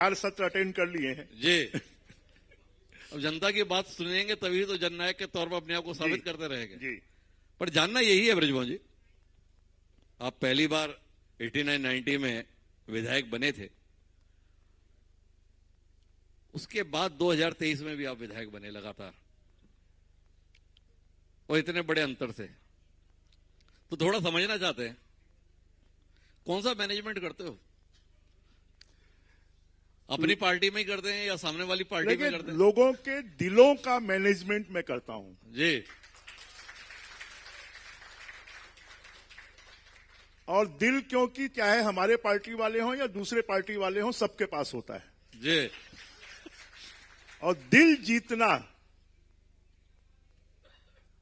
4 सत्र अटेंड कर लिए हैं जी। अब जनता की बात सुनेंगे तभी तो जननायक के तौर पर अपने आप को साबित करते रहेंगे जी। पर जानना यही है ब्रजमोहन जी, आप पहली बार 89-90 में विधायक बने थे, उसके बाद 2023 में भी आप विधायक बने लगातार और इतने बड़े अंतर से, तो थोड़ा समझना चाहते हैं कौन सा मैनेजमेंट करते हो, अपनी पार्टी में ही करते हैं या सामने वाली पार्टी में करते हैं? लोगों के दिलों का मैनेजमेंट मैं करता हूं जी। और दिल क्योंकि चाहे हमारे पार्टी वाले हों या दूसरे पार्टी वाले हों, सबके पास होता है जी। और दिल जीतना,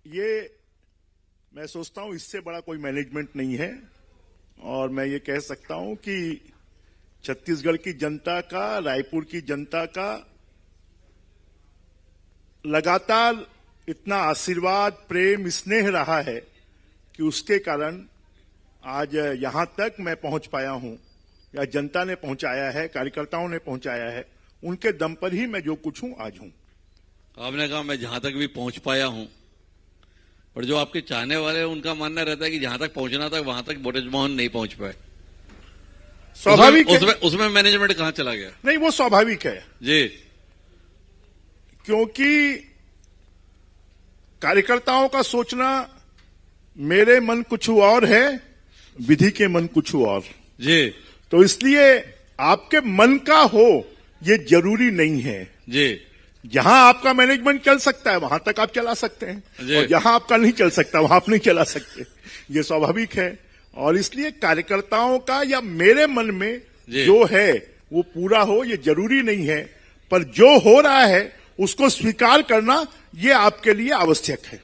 ये मैं सोचता हूं इससे बड़ा कोई मैनेजमेंट नहीं है। और मैं ये कह सकता हूं कि छत्तीसगढ़ की जनता का, रायपुर की जनता का लगातार इतना आशीर्वाद, प्रेम, स्नेह रहा है कि उसके कारण आज यहां तक मैं पहुंच पाया हूं, या जनता ने पहुंचाया है, कार्यकर्ताओं ने पहुंचाया है, उनके दम पर ही मैं जो कुछ हूं आज हूं। आपने कहा मैं जहां तक भी पहुंच पाया हूं, पर जो आपके चाहने वाले हैं उनका मानना रहता है कि जहां तक पहुंचना था वहां तक ब्रजमोहन नहीं पहुंच पाए। स्वाभाविक है। उसमें मैनेजमेंट कहां चला गया? नहीं, वो स्वाभाविक है जी। क्योंकि कार्यकर्ताओं का सोचना मेरे मन कुछ और है, विधि के मन कुछ और जी। तो इसलिए आपके मन का हो ये जरूरी नहीं है जी। जहां आपका मैनेजमेंट चल सकता है वहां तक आप चला सकते हैं, और जहां आपका नहीं चल सकता वहां आप नहीं चला सकते, ये स्वाभाविक है। और इसलिए कार्यकर्ताओं का या मेरे मन में जो है वो पूरा हो ये जरूरी नहीं है, पर जो हो रहा है उसको स्वीकार करना ये आपके लिए आवश्यक है।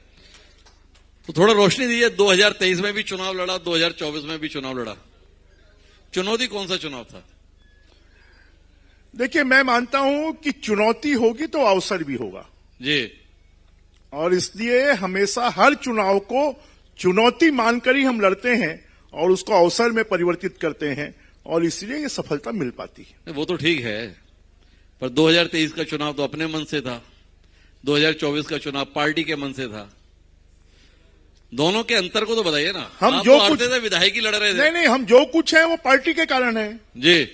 तो थोड़ा रोशनी दीजिए, 2023 में भी चुनाव लड़ा, 2024 में भी चुनाव लड़ा, चुनौती कौन सा चुनाव था? देखिए, मैं मानता हूं कि चुनौती होगी तो अवसर भी होगा जी। और इसलिए हमेशा हर चुनाव को चुनौती मानकर ही हम लड़ते हैं और उसको अवसर में परिवर्तित करते हैं, और इसलिए ये सफलता मिल पाती है। वो तो ठीक है, पर 2023 का चुनाव तो अपने मन से था, 2024 का चुनाव पार्टी के मन से था, दोनों के अंतर को तो बताइए ना। हम आप जो तो कुछ थे विधायक ही लड़ रहे थे। नहीं, हम जो कुछ है वो पार्टी के कारण है जी।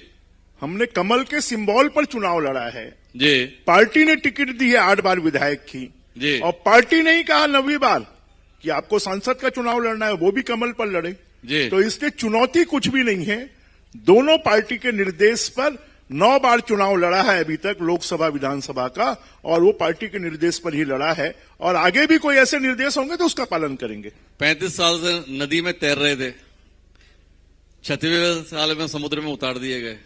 हमने कमल के सिंबल पर चुनाव लड़ा है जी। पार्टी ने टिकट दी है 8 बार विधायक की जी। और पार्टी ने ही कहा 9वीं बार कि आपको सांसद का चुनाव लड़ना है, वो भी कमल पर लड़े जी। तो इसलिए चुनौती कुछ भी नहीं है। दोनों पार्टी के निर्देश पर 9 बार चुनाव लड़ा है अभी तक, लोकसभा विधानसभा का, और वो पार्टी के निर्देश पर ही लड़ा है, और आगे भी कोई ऐसे निर्देश होंगे तो उसका पालन करेंगे। 35 साल से नदी में तैर रहे थे, 36वें साल में समुद्र में उतार दिए गए,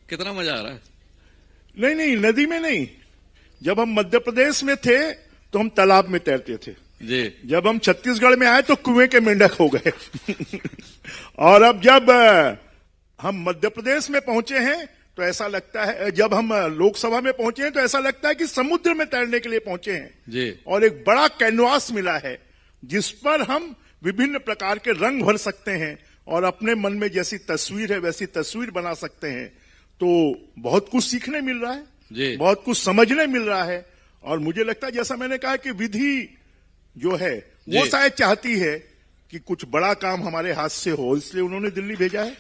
कितना मजा आ रहा है? नहीं, नदी में नहीं। जब हम मध्य प्रदेश में थे तो हम तालाब में तैरते थे जी। जब हम छत्तीसगढ़ में आए तो कुएं के मेंढक हो गए और अब जब हम मध्य प्रदेश में पहुंचे हैं तो ऐसा लगता है, जब हम लोकसभा में पहुंचे हैं तो ऐसा लगता है कि समुद्र में तैरने के लिए पहुंचे हैं जी। और एक बड़ा कैनवास मिला है जिस पर हम विभिन्न प्रकार के रंग भर सकते हैं और अपने मन में जैसी तस्वीर है वैसी तस्वीर बना सकते हैं। तो बहुत कुछ सीखने मिल रहा है जी। बहुत कुछ समझने मिल रहा है, और मुझे लगता है जैसा मैंने कहा कि विधि जो है वो शायद चाहती है कि कुछ बड़ा काम हमारे हाथ से हो, इसलिए उन्होंने दिल्ली भेजा है।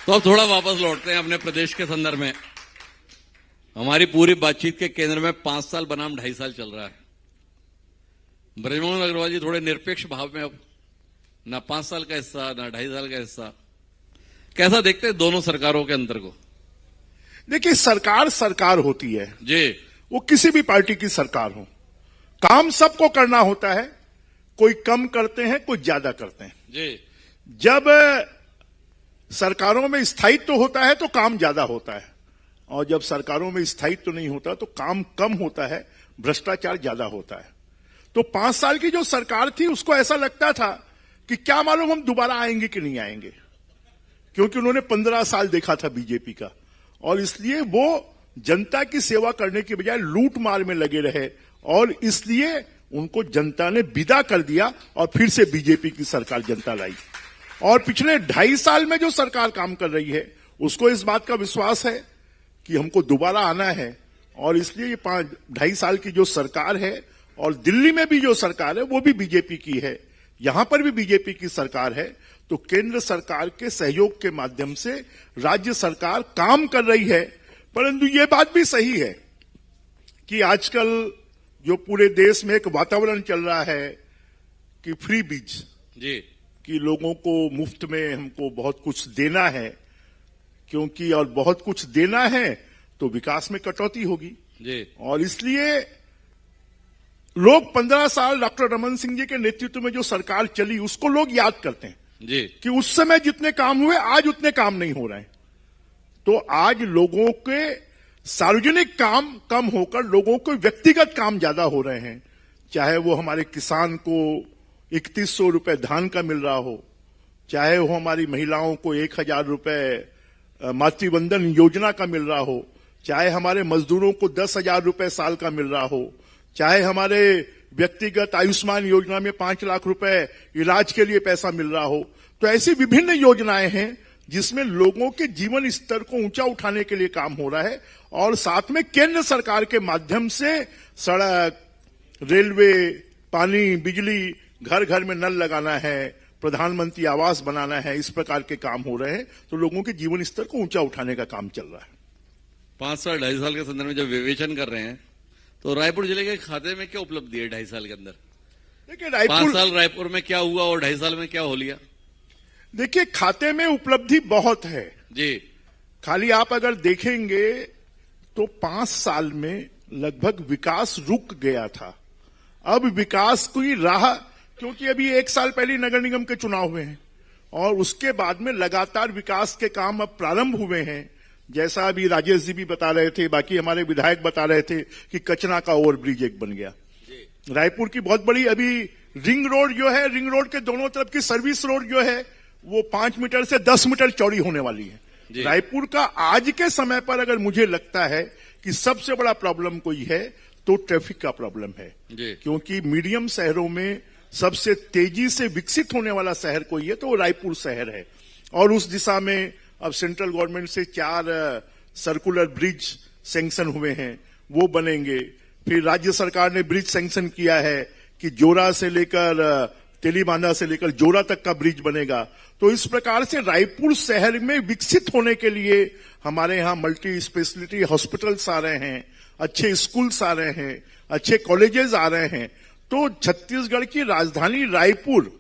तो अब थोड़ा वापस लौटते हैं अपने प्रदेश के संदर्भ में। हमारी पूरी बातचीत के केंद्र में 5 साल बनाम 2.5 साल चल रहा है। ब्रजमोहन अग्रवाल जी थोड़े निरपेक्ष भाव में, अब ना 5 साल का हिस्सा ना 2.5 साल का हिस्सा, कैसा देखते हैं दोनों सरकारों के अंतर को? देखिए, सरकार सरकार होती है जी। वो किसी भी पार्टी की सरकार हो, काम सबको करना होता है, कोई कम करते हैं कोई ज्यादा करते हैं जी। जब सरकारों में स्थायित्व होता है तो काम ज्यादा होता है, और जब सरकारों में स्थायित्व नहीं होता तो काम कम होता है, भ्रष्टाचार ज्यादा होता है। तो 5 साल की जो सरकार थी उसको ऐसा लगता था कि क्या मालूम हम दोबारा आएंगे कि नहीं आएंगे, क्योंकि उन्होंने 15 साल देखा था बीजेपी का, और इसलिए वो जनता की सेवा करने की बजाय लूट मार में लगे रहे, और इसलिए उनको जनता ने विदा कर दिया और फिर से बीजेपी की सरकार जनता लाई। और पिछले 2.5 साल में जो सरकार काम कर रही है उसको इस बात का विश्वास है कि हमको दोबारा आना है, और इसलिए ये 2.5 साल की जो सरकार है, और दिल्ली में भी जो सरकार है वो भी बीजेपी की है, यहां पर भी बीजेपी की सरकार है, तो केंद्र सरकार के सहयोग के माध्यम से राज्य सरकार काम कर रही है। परंतु ये बात भी सही है कि आजकल जो पूरे देश में एक वातावरण चल रहा है कि फ्री बीज, जी कि लोगों को मुफ्त में हमको बहुत कुछ देना है, क्योंकि और बहुत कुछ देना है तो विकास में कटौती होगी, जी और इसलिए लोग 15 साल डॉक्टर रमन सिंह जी के नेतृत्व में जो सरकार चली उसको लोग याद करते हैं जी कि उस समय जितने काम हुए आज उतने काम नहीं हो रहे हैं। तो आज लोगों के सार्वजनिक काम कम होकर लोगों के व्यक्तिगत काम ज्यादा हो रहे हैं, चाहे वो हमारे किसान को 3100 रुपए धान का मिल रहा हो, चाहे वो हमारी महिलाओं को 1000 रुपए मातृवंदन योजना का मिल रहा हो, चाहे हमारे मजदूरों को 10,000 रुपए साल का मिल रहा हो, चाहे हमारे व्यक्तिगत आयुष्मान योजना में 5 लाख रुपए इलाज के लिए पैसा मिल रहा हो। तो ऐसी विभिन्न योजनाएं हैं जिसमें लोगों के जीवन स्तर को ऊंचा उठाने के लिए काम हो रहा है, और साथ में केंद्र सरकार के माध्यम से सड़क, रेलवे, पानी, बिजली, घर घर में नल लगाना है, प्रधानमंत्री आवास बनाना है, इस प्रकार के काम हो रहे हैं। तो लोगों के जीवन स्तर को ऊंचा उठाने का काम चल रहा है। 5 साल 2.5 साल के संदर्भ में जब विवेचन कर रहे हैं तो रायपुर जिले के खाते में क्या उपलब्धि है 2.5 साल के अंदर? देखिए 5 साल रायपुर में क्या हुआ और 2.5 साल में क्या हो लिया? देखिए खाते में उपलब्धि बहुत है जी खाली आप अगर देखेंगे तो 5 साल में लगभग विकास रुक गया था। अब विकास की राह, क्योंकि अभी 1 साल पहले नगर निगम के चुनाव हुए हैं और उसके बाद में लगातार विकास के काम अब प्रारंभ हुए हैं। जैसा अभी राजेश जी भी बता रहे थे, बाकी हमारे विधायक बता रहे थे कि कचना का ओवरब्रिज एक बन गया। रायपुर की बहुत बड़ी अभी रिंग रोड जो है, रिंग रोड के दोनों तरफ की सर्विस रोड जो है वो 5 मीटर से 10 मीटर चौड़ी होने वाली है। रायपुर का आज के समय पर अगर मुझे लगता है कि सबसे बड़ा प्रॉब्लम कोई है तो ट्रैफिक का प्रॉब्लम है, क्योंकि मीडियम शहरों में सबसे तेजी से विकसित होने वाला शहर कोई है तो वो रायपुर शहर है। और उस दिशा में अब सेंट्रल गवर्नमेंट से 4 सर्कुलर ब्रिज सैंक्शन हुए हैं, वो बनेंगे। फिर राज्य सरकार ने ब्रिज सैंक्शन किया है कि जोरा से लेकर तेलीबांधा से लेकर जोरा तक का ब्रिज बनेगा। तो इस प्रकार से रायपुर शहर में विकसित होने के लिए हमारे यहाँ मल्टी स्पेशलिटी हॉस्पिटल्स आ रहे हैं, अच्छे स्कूल्स आ रहे हैं, अच्छे कॉलेजेस आ रहे हैं। तो छत्तीसगढ़ की राजधानी रायपुर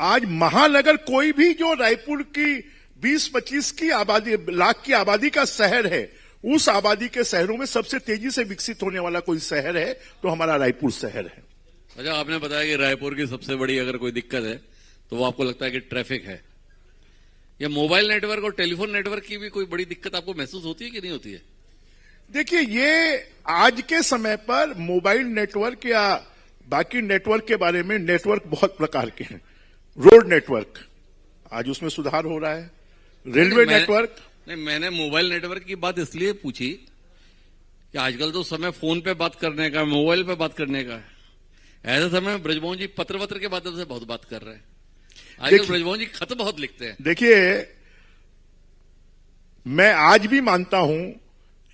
आज महानगर, कोई भी जो रायपुर की 20-25 की आबादी, लाख की आबादी का शहर है, उस आबादी के शहरों में सबसे तेजी से विकसित होने वाला कोई शहर है तो हमारा रायपुर शहर है। अच्छा, आपने बताया कि रायपुर की सबसे बड़ी अगर कोई दिक्कत है तो वो आपको लगता है कि ट्रैफिक है, या मोबाइल नेटवर्क और टेलीफोन नेटवर्क की भी कोई बड़ी दिक्कत आपको महसूस होती है कि नहीं होती है? देखिए, ये आज के समय पर मोबाइल नेटवर्क या बाकी नेटवर्क के बारे में, नेटवर्क बहुत प्रकार के हैं। रोड नेटवर्क आज उसमें सुधार हो रहा है, रेलवे नेटवर्क। नहीं, मैंने मोबाइल नेटवर्क की बात इसलिए पूछी कि आजकल तो समय फोन पे बात करने का, मोबाइल पे बात करने का है। ऐसे समय में ब्रजमोहन जी पत्र वत्र के माध्यम से बहुत बात कर रहे हैं। आजकल ब्रजमोहन जी खत बहुत लिखते हैं। देखिए, मैं आज भी मानता हूं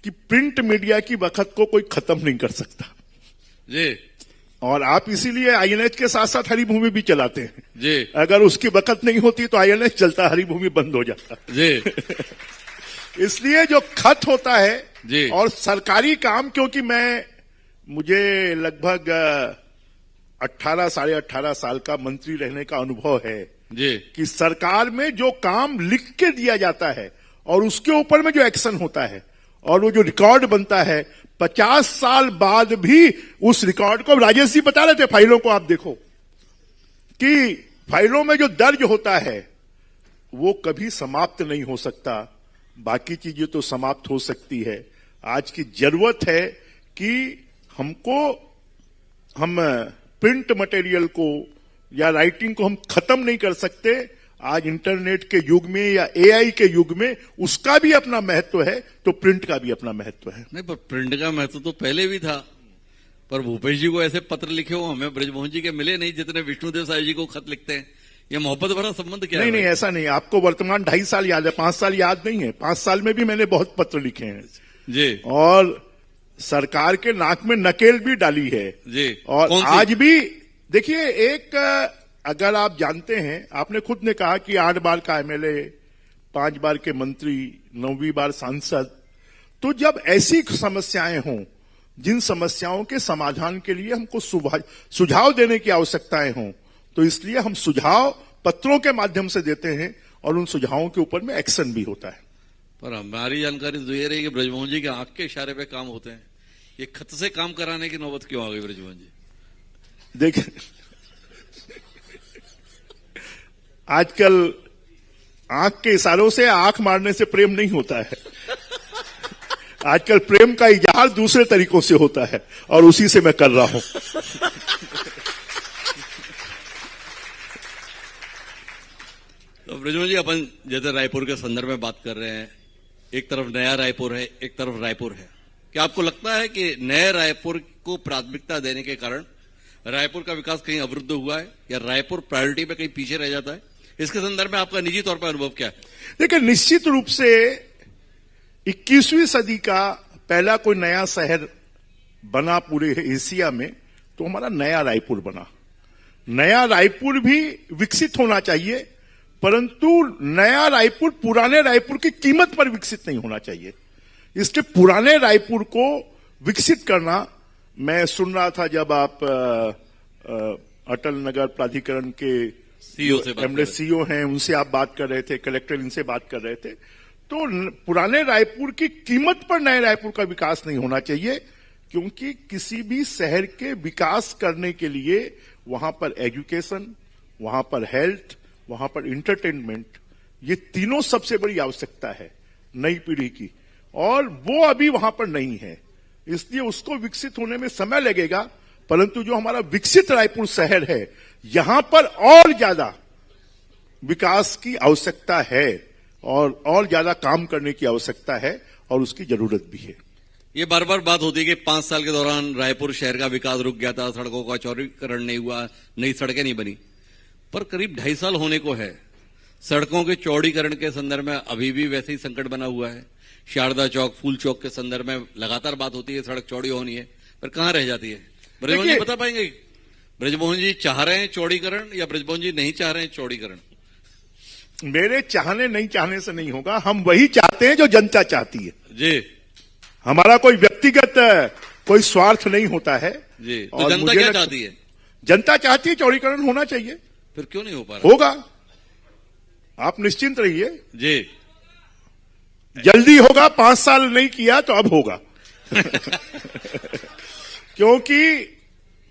कि प्रिंट मीडिया की वक्त को कोई खत्म नहीं कर सकता जी, और आप इसीलिए आईएनएच के साथ साथ हरिभूमि भी चलाते हैं जी। अगर उसकी वक्त नहीं होती तो आईएनएच चलता, हरिभूमि बंद हो जाता जी। इसलिए जो खत होता है जी, और सरकारी काम, क्योंकि मुझे लगभग 18 साढ़े 18 साल का मंत्री रहने का अनुभव है जी, कि सरकार में जो काम लिख के दिया जाता है और उसके ऊपर में जो एक्शन होता है और वो जो रिकॉर्ड बनता है, 50 साल बाद भी उस रिकॉर्ड को, राजेश जी बता रहे थे, फाइलों को आप देखो कि फाइलों में जो दर्ज होता है वो कभी समाप्त नहीं हो सकता। बाकी चीजें तो समाप्त हो सकती है। आज की जरूरत है कि हम प्रिंट मटेरियल को या राइटिंग को हम खत्म नहीं कर सकते। आज इंटरनेट के युग में या एआई के युग में उसका भी अपना महत्व है, तो प्रिंट का भी अपना महत्व है। नहीं, पर प्रिंट का महत्व तो पहले भी था, पर भूपेश जी को ऐसे पत्र लिखे हो हमें ब्रजमोहन जी के मिले नहीं जितने विष्णुदेव साय जी को खत लिखते हैं, ये मोहब्बत भरा संबंध क्या नहीं है? नहीं, ऐसा नहीं। आपको वर्तमान 2.5 साल याद है, 5 साल याद नहीं है। 5 साल में भी मैंने बहुत पत्र लिखे हैं जी और सरकार के नाक में नकेल भी डाली है जी। और कौन सी? आज भी देखिए, एक अगर आप जानते हैं, आपने खुद ने कहा कि 8 बार का एमएलए, 5 बार के मंत्री, 9वीं बार सांसद, तो जब ऐसी समस्याएं हों, जिन समस्याओं के समाधान के लिए हमको सुझाव देने की आवश्यकताएं हों, तो इसलिए हम सुझाव पत्रों के माध्यम से देते हैं और उन सुझावों के ऊपर में एक्शन भी होता है। पर हमारी जानकारी तो ये रही कि ब्रजमोहन जी के आंख के इशारे पे काम होते हैं। ये खत से काम कराने की नौबत क्यों आ गई ब्रजमोहन जी? देखिए, आजकल आंख के इशारों से आंख मारने से प्रेम नहीं होता है। आजकल प्रेम का इजहार दूसरे तरीकों से होता है और उसी से मैं कर रहा हूं। तो ब्रजमोहन जी, अपन जैसे रायपुर के संदर्भ में बात कर रहे हैं, एक तरफ नया रायपुर है, एक तरफ रायपुर है। क्या आपको लगता है कि नए रायपुर को प्राथमिकता देने के कारण रायपुर का विकास कहीं अवरुद्ध हुआ है या रायपुर प्रायोरिटी में कहीं पीछे रह जाता है? इसके संदर्भ में आपका निजी तौर पर अनुभव क्या है? देखिए, निश्चित रूप से 21वीं सदी का पहला कोई नया शहर बना पूरे एशिया में तो हमारा नया रायपुर बना। नया रायपुर भी विकसित होना चाहिए, परंतु नया रायपुर पुराने रायपुर की कीमत पर विकसित नहीं होना चाहिए। इसके पुराने रायपुर को विकसित करना, मैं सुन रहा था जब आप अटल नगर प्राधिकरण के सीईओ से बात कर रहे थे। सीईओ हैं, उनसे आप बात कर रहे थे, कलेक्टर इनसे बात कर रहे थे, तो पुराने रायपुर की कीमत पर नए रायपुर का विकास नहीं होना चाहिए, क्योंकि किसी भी शहर के विकास करने के लिए वहां पर एजुकेशन, वहां पर हेल्थ, वहां पर इंटरटेनमेंट, ये तीनों सबसे बड़ी आवश्यकता है नई पीढ़ी की, और वो अभी वहां पर नहीं है। इसलिए उसको विकसित होने में समय लगेगा, परंतु जो हमारा विकसित रायपुर शहर है, यहां पर और ज्यादा विकास की आवश्यकता है और ज्यादा काम करने की आवश्यकता है और उसकी जरूरत भी है। ये बार बार बात होती है कि 5 साल के दौरान रायपुर शहर का विकास रुक गया था, सड़कों का चौड़ीकरण नहीं हुआ, नई सड़कें नहीं बनी। पर करीब 2.5 साल होने को है। सड़कों के चौड़ीकरण के संदर्भ में अभी भी वैसे ही संकट बना हुआ है। शारदा चौक, फूल चौक के संदर्भ में लगातार बात होती है सड़क चौड़ी होनी है, पर कहां रह जाती है? ब्रजमोहन जी बता पाएंगे, ब्रजमोहन जी चाह रहे हैं चौड़ीकरण या ब्रजमोहन जी नहीं चाह रहे हैं चौड़ीकरण? मेरे चाहने नहीं चाहने से नहीं होगा, हम वही चाहते हैं जो जनता चाहती है जी। हमारा कोई व्यक्तिगत कोई स्वार्थ नहीं होता है जी। तो जनता क्या चाहती है? जनता चाहती है चौड़ीकरण होना चाहिए। फिर क्यों नहीं हो पा रहा? होगा, आप निश्चिंत रहिए जी। जल्दी होगा। 5 साल नहीं किया तो अब होगा। क्योंकि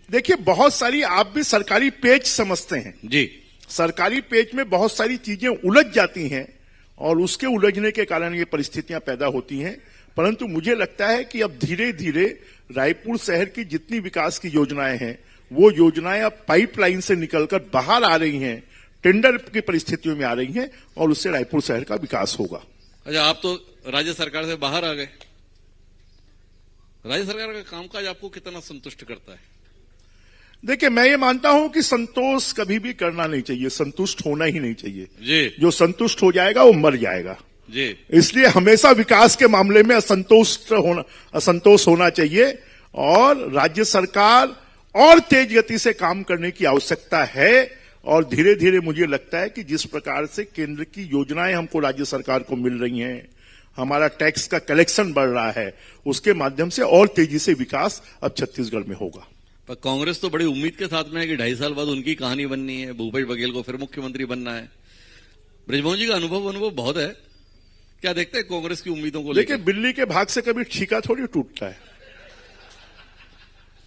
देखिए, बहुत सारी, आप भी सरकारी पेज समझते हैं जी। सरकारी पेज में बहुत सारी चीजें उलझ जाती हैं और उसके उलझने के कारण ये परिस्थितियां पैदा होती हैं। परंतु मुझे लगता है कि अब धीरे धीरे रायपुर शहर की जितनी विकास की योजनाएं हैं, वो योजनाएं अब पाइपलाइन से निकलकर बाहर आ रही हैं, टेंडर की परिस्थितियों में आ रही हैं और उससे रायपुर शहर का विकास होगा। अच्छा, आप तो राज्य सरकार से बाहर आ गए। राज्य सरकार का कामकाज आपको कितना संतुष्ट करता है? देखिए, मैं ये मानता हूं कि संतोष कभी भी करना नहीं चाहिए, संतुष्ट होना ही नहीं चाहिए जी। जो संतुष्ट हो जाएगा वो मर जाएगा जी। इसलिए हमेशा विकास के मामले में असंतोष होना चाहिए और राज्य सरकार और तेज गति से काम करने की आवश्यकता है। और धीरे धीरे मुझे लगता है कि जिस प्रकार से केंद्र की योजनाएं हमको राज्य सरकार को मिल रही हैं, हमारा टैक्स का कलेक्शन बढ़ रहा है, उसके माध्यम से और तेजी से विकास अब छत्तीसगढ़ में होगा। पर कांग्रेस तो बड़ी उम्मीद के साथ में है कि 2.5 साल बाद उनकी कहानी बननी है, भूपेश बघेल को फिर मुख्यमंत्री बनना है। ब्रजमोहन जी का अनुभव बहुत है, क्या देखते हैं कांग्रेस की उम्मीदों को? देखिए, बिल्ली के भाग से कभी ठीका थोड़ी टूटता है,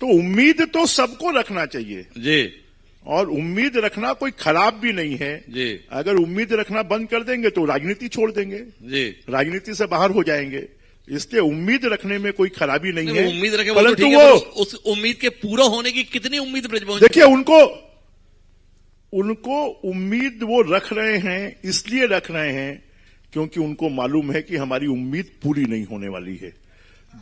तो उम्मीद तो सबको रखना चाहिए जी। और उम्मीद रखना कोई खराब भी नहीं है जी। अगर उम्मीद रखना बंद कर देंगे तो राजनीति छोड़ देंगे जी, राजनीति से बाहर हो जाएंगे। इसलिए उम्मीद रखने में कोई खराबी नहीं है। उम्मीद रखे परंतु तो वो उस उम्मीद के पूरा होने की कितनी उम्मीद ब्रजमोहन? देखिए, उनको उम्मीद वो रख रहे हैं, इसलिए रख रहे हैं क्योंकि उनको मालूम है कि हमारी उम्मीद पूरी नहीं होने वाली है।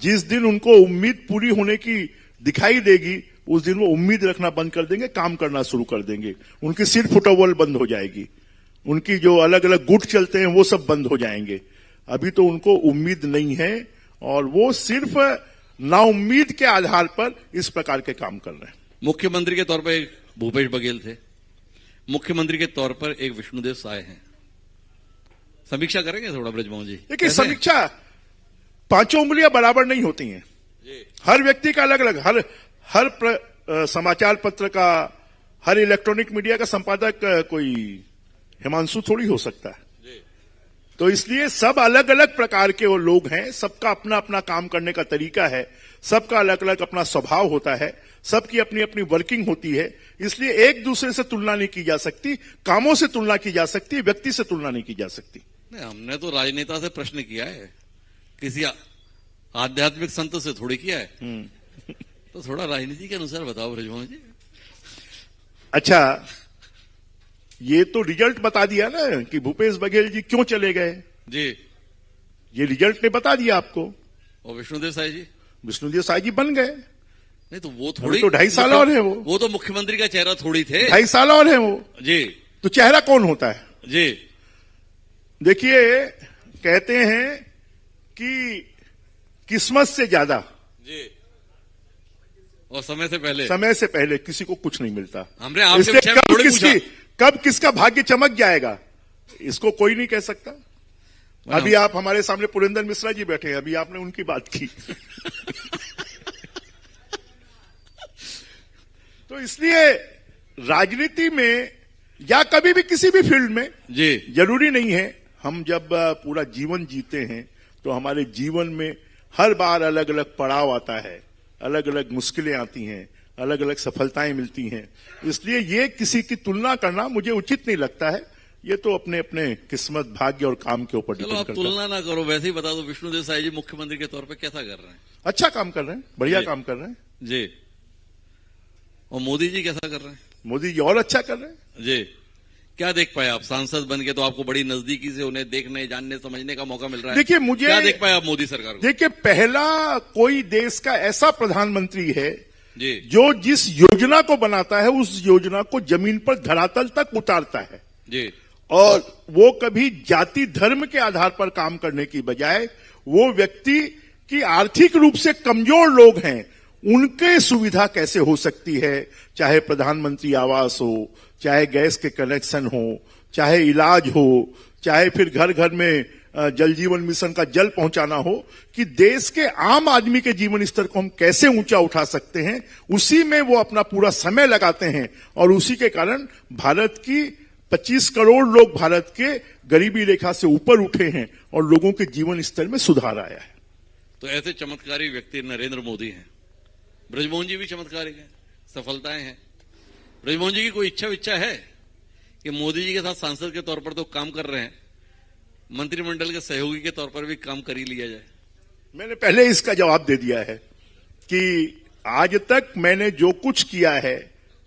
जिस दिन उनको उम्मीद पूरी होने की दिखाई देगी, उस दिन वो उम्मीद रखना बंद कर देंगे, काम करना शुरू कर देंगे। उनकी सिर फुटबॉल बंद हो जाएगी, उनकी जो अलग अलग गुट चलते हैं वो सब बंद हो जाएंगे। अभी तो उनको उम्मीद नहीं है और वो सिर्फ नाउम्मीद के आधार पर इस प्रकार के काम कर रहे हैं। मुख्यमंत्री के तौर पर एक भूपेश बघेल थे, मुख्यमंत्री के तौर पर एक विष्णुदेव साय हैं। समीक्षा करेंगे थोड़ा ब्रजमोहन जी? देखिए, समीक्षा पांचों उंगलियां बराबर नहीं होती हैं। हर व्यक्ति का अलग अलग, हर समाचार पत्र का, हर इलेक्ट्रॉनिक मीडिया का संपादक कोई हिमांशु थोड़ी हो सकता है। तो इसलिए सब अलग अलग प्रकार के वो लोग हैं, सबका अपना अपना काम करने का तरीका है, सबका अलग अलग अपना स्वभाव होता है, सबकी अपनी अपनी वर्किंग होती है। इसलिए एक दूसरे से तुलना नहीं की जा सकती, कामों से तुलना की जा सकती, व्यक्ति से तुलना नहीं की जा सकती। नहीं, हमने तो राजनेता से प्रश्न किया है, किसी आध्यात्मिक संत से थोड़ी किया है। तो थोड़ा राजनीति के अनुसार बताओ ब्रजमोहन जी। अच्छा, ये तो रिजल्ट बता दिया ना कि भूपेश बघेल जी क्यों चले गए जी, ये रिजल्ट ने बता दिया आपको। और विष्णुदेव साय जी? विष्णुदेव साय जी बन गए। नहीं तो वो थोड़ी तो 2.5 साल और है वो तो मुख्यमंत्री का चेहरा थोड़ी थे। 2.5 साल और है वो जी। तो चेहरा कौन होता है जी? देखिए, कहते हैं कि किस्मत से ज्यादा जी और समय से पहले किसी को कुछ नहीं मिलता। हमने आपसे इसलिए कब किसका भाग्य चमक जाएगा इसको कोई नहीं कह सकता। अभी आप हमारे सामने पुरेंद्र मिश्रा जी बैठे हैं, अभी आपने उनकी बात की। तो इसलिए राजनीति में या कभी भी किसी भी फील्ड में जी जरूरी नहीं है, हम जब पूरा जीवन जीते हैं तो हमारे जीवन में हर बार अलग अलग पड़ाव आता है, अलग अलग मुश्किलें आती हैं, अलग अलग सफलताएं मिलती हैं। इसलिए ये किसी की तुलना करना मुझे उचित नहीं लगता है। ये तो अपने अपने किस्मत, भाग्य और काम के ऊपर डिपेंड करता है। तुलना ना करो, वैसे ही बता दो विष्णुदेव साय जी मुख्यमंत्री के तौर पर कैसा कर रहे हैं? अच्छा काम कर रहे हैं, बढ़िया काम कर रहे हैं जी। और मोदी जी कैसा कर रहे हैं? मोदी जी और अच्छा कर रहे हैं जी। क्या देख पाए आप? सांसद बन के तो आपको बड़ी नजदीकी से उन्हें देखने, जानने, समझने का मौका मिल रहा है। देखिए, मुझे क्या देख पाए आप मोदी सरकार को? देखिए, पहला कोई देश का ऐसा प्रधानमंत्री है जी जो जिस योजना को बनाता है उस योजना को जमीन पर धरातल तक उतारता है जी। और वो कभी जाति धर्म के आधार पर काम करने की बजाय वो व्यक्ति की आर्थिक रूप से कमजोर लोग हैं उनके सुविधा कैसे हो सकती है, चाहे प्रधानमंत्री आवास हो, चाहे गैस के कनेक्शन हो, चाहे इलाज हो, चाहे फिर घर घर में जल जीवन मिशन का जल पहुंचाना हो, कि देश के आम आदमी के जीवन स्तर को हम कैसे ऊंचा उठा सकते हैं, उसी में वो अपना पूरा समय लगाते हैं। और उसी के कारण भारत की 25 करोड़ लोग भारत के गरीबी रेखा से ऊपर उठे हैं और लोगों के जीवन स्तर में सुधार आया है। तो ऐसे चमत्कारी व्यक्ति नरेंद्र मोदी हैं। ब्रजमोहन जी भी चमत्कारिक हैं, सफलताएं हैं। ब्रजमोहन जी की कोई इच्छा है कि मोदी जी के साथ सांसद के तौर पर तो काम कर रहे हैं, मंत्रिमंडल के सहयोगी के तौर पर भी काम कर ही लिया जाए? मैंने पहले इसका जवाब दे दिया है कि आज तक मैंने जो कुछ किया है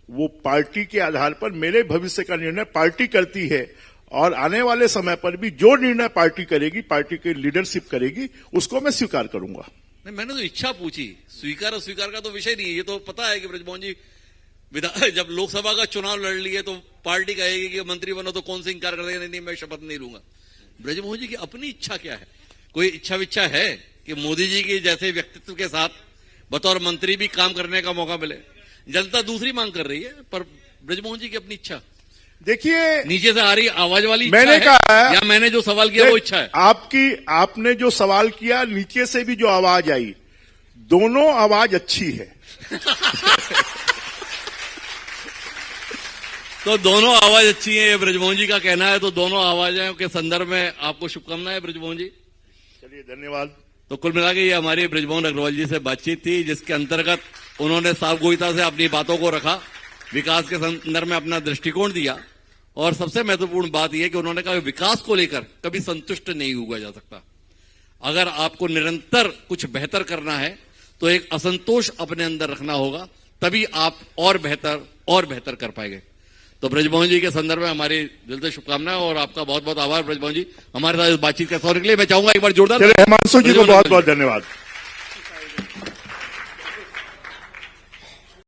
वो पार्टी के आधार पर, मेरे भविष्य का निर्णय पार्टी करती है और आने वाले समय पर भी जो निर्णय पार्टी करेगी, पार्टी की लीडरशिप करेगी, उसको मैं स्वीकार करूंगा। नहीं, मैंने तो इच्छा पूछी, स्वीकार और स्वीकार का तो विषय नहीं है। ये तो पता है कि ब्रजमोहन जी जब लोकसभा का चुनाव लड़ लिए तो पार्टी कहेगी कि मंत्री बनो तो कौन से इंकार कर देगा, नहीं मैं शपथ नहीं लूंगा। ब्रजमोहन जी की अपनी इच्छा क्या है? कोई इच्छा है कि मोदी जी के जैसे व्यक्तित्व के साथ बतौर मंत्री भी काम करने का मौका मिले? जनता दूसरी मांग कर रही है, पर ब्रजमोहन जी की अपनी इच्छा, देखिए, नीचे से आ रही आवाज वाली मैंने कहा या मैंने जो सवाल किया वो इच्छा है? आपने जो सवाल किया, नीचे से भी जो आवाज आई, दोनों आवाज अच्छी है। तो दोनों आवाज अच्छी है, ये ब्रजमोहन जी का कहना है। तो दोनों आवाजों के संदर्भ में आपको शुभकामनाएं ब्रजमोहन जी। चलिए, धन्यवाद। तो कुल मिला के ये हमारी ब्रजमोहन अग्रवाल जी से बातचीत थी, जिसके अंतर्गत उन्होंने सावगोईता से अपनी बातों को रखा, विकास के संदर्भ में अपना दृष्टिकोण दिया। और सबसे महत्वपूर्ण बात यह कि उन्होंने कहा विकास को लेकर कभी संतुष्ट नहीं हुआ जा सकता। अगर आपको निरंतर कुछ बेहतर करना है तो एक असंतोष अपने अंदर रखना होगा, तभी आप और बेहतर कर पाएंगे। तो ब्रजमोहन जी के संदर्भ में हमारी दिल से शुभकामनाएं और आपका बहुत बहुत आभार ब्रजमोहन जी, हमारे साथ इस बातचीत का सौर के लिए। मैं चाहूंगा एक बार जोरदार हिमांशु जी को बहुत बहुत धन्यवाद।